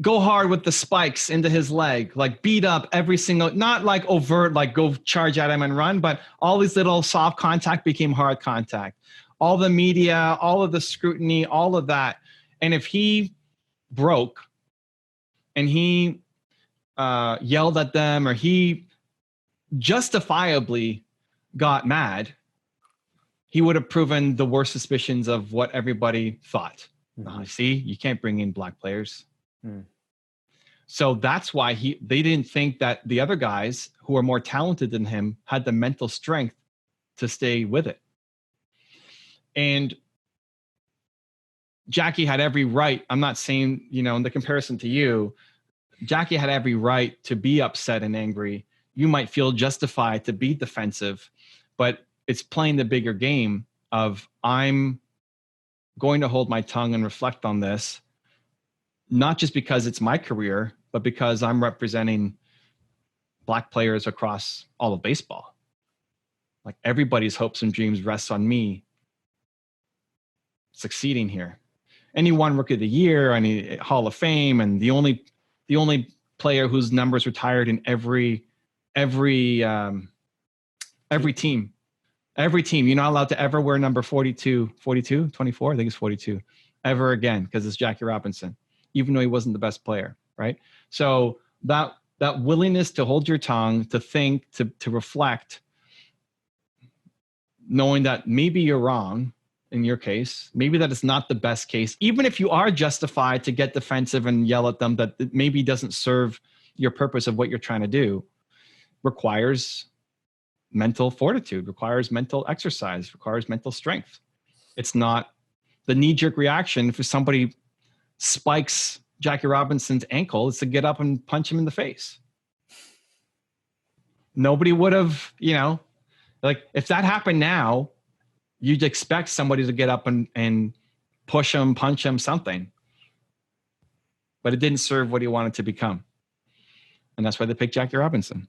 go hard with the spikes into his leg, like beat up every single, not like overt, like go charge at him and run, but all these little soft contact became hard contact. All the media, all of the scrutiny, all of that. And if he broke and he yelled at them, or he justifiably got mad, he would have proven the worst suspicions of what everybody thought. Mhm. See, you can't bring in black players. Mm. So that's why they didn't think that the other guys who are more talented than him had the mental strength to stay with it. And Jackie had every right. I'm not saying, in the comparison to you, Jackie had every right to be upset and angry. You might feel justified to be defensive, but it's playing the bigger game of I'm going to hold my tongue and reflect on this, not just because it's my career, but because I'm representing black players across all of baseball. Like everybody's hopes and dreams rests on me succeeding here. And he won Rookie of the Year and Hall of Fame, and the only player whose numbers retired in every team. Every team. You're not allowed to ever wear number 42, 24, I think it's 42, ever again, because it's Jackie Robinson, even though he wasn't the best player, right? So that willingness to hold your tongue, to think, to reflect, knowing that maybe you're wrong in your case, maybe that is not the best case, even if you are justified to get defensive and yell at them, that it maybe doesn't serve your purpose of what you're trying to do, requires mental fortitude, requires mental exercise, requires mental strength. It's not the knee-jerk reaction. If somebody spikes Jackie Robinson's ankle, it's to get up and punch him in the face. Nobody would have, like if that happened now, you'd expect somebody to get up and push him, punch him, something. But it didn't serve what he wanted to become. And that's why they picked Jackie Robinson.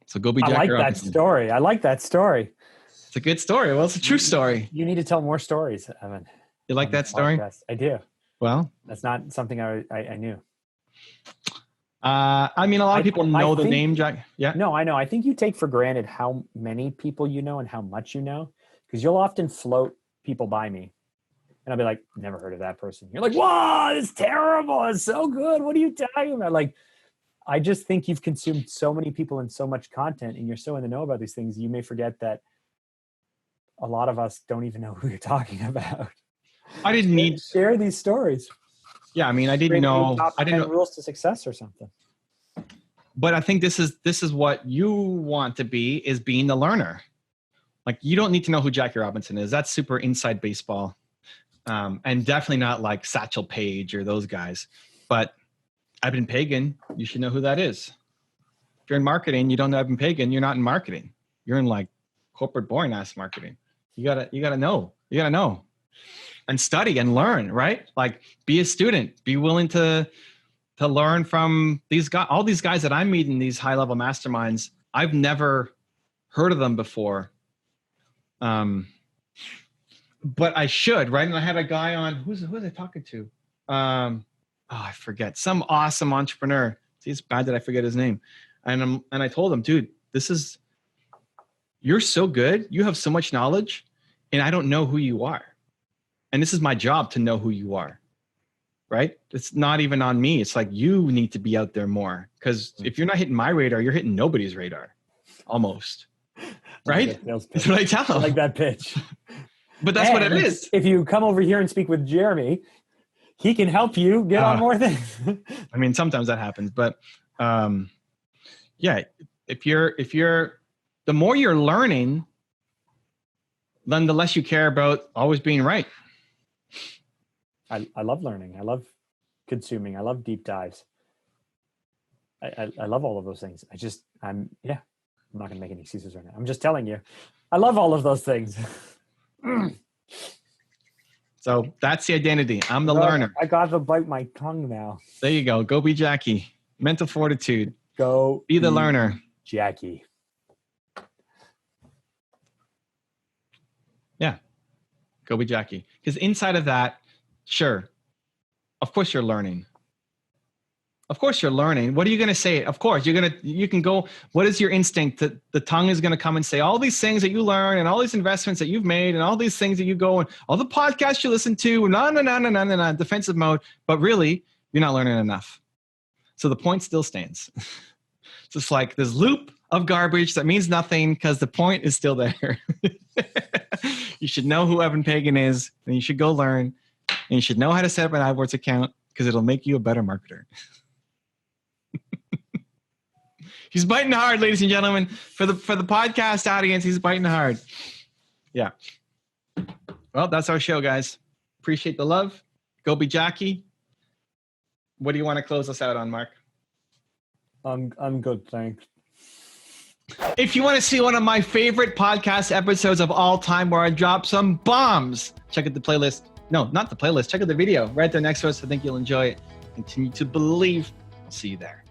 So go be Jackie Robinson. I like that story. It's a good story. Well, it's a true story. You need to tell more stories, Evan. You like that story? Podcast. I do. Well, that's not something I knew. A lot of people know the name Jack. Yeah. No, I know. I think you take for granted how many people you know and how much you know, because you'll often float people by me, and I'll be like, "Never heard of that person." You're like, "Wow, it's terrible. It's so good. What are you talking about?" Like, I just think you've consumed so many people and so much content, and you're so in the know about these things, you may forget that a lot of us don't even know who you're talking about. I didn't need share these stories. Yeah, I didn't know. I didn't know rules to success or something. But I think this is what you want to be, is being the learner. Like, you don't need to know who Jackie Robinson is. That's super inside baseball, and definitely not like Satchel Paige or those guys. But Evan Pagan, you should know who that is. If you're in marketing, you don't know Evan Pagan, you're not in marketing. You're in like corporate boring ass marketing. You gotta know. You gotta know. And study and learn, right? Like, be a student, be willing to learn from these guys, all these guys that I'm meeting, these high level masterminds. I've never heard of them before. But I should, right? And I had a guy on, who was I talking to? I forget, some awesome entrepreneur. See, it's bad that I forget his name. And I told him, dude, you're so good. You have so much knowledge, and I don't know who you are. And this is my job to know who you are, right? It's not even on me. It's like, you need to be out there more, because if you're not hitting my radar, you're hitting nobody's radar, almost, right? That's what I tell them. I like that pitch. But that's what it is. If you come over here and speak with Jeremy, he can help you get on more things. Sometimes that happens, but yeah, if you're, the more you're learning, then the less you care about always being right. I love learning. I love consuming. I love deep dives. I love all of those things. I'm not going to make any excuses right now. I'm just telling you, I love all of those things. So that's the identity. I'm the learner. I got to bite my tongue now. There you go. Go be Jackie. Mental fortitude. Go be the learner. Jackie. Yeah. Go be Jackie. Because inside of that, sure, of course you're learning. Of course you're learning. What are you going to say? Of course, you can go, what is your instinct? That the tongue is going to come and say all these things that you learn and all these investments that you've made and all these things that you go and all the podcasts you listen to, defensive mode, but really you're not learning enough. So the point still stands. It's just like this loop of garbage that means nothing because the point is still there. You should know who Evan Pagan is, and you should go learn, and you should know how to set up an AdWords account because it'll make you a better marketer. He's biting hard, ladies and gentlemen. For the podcast audience, he's biting hard. Yeah. Well, that's our show, guys. Appreciate the love. Go be Jackie. What do you want to close us out on, Mark? I'm good, thanks. If you want to see one of my favorite podcast episodes of all time where I drop some bombs, check out the playlist. No, not the playlist. Check out the video right there next to us. I think you'll enjoy it. Continue to believe. I'll see you there.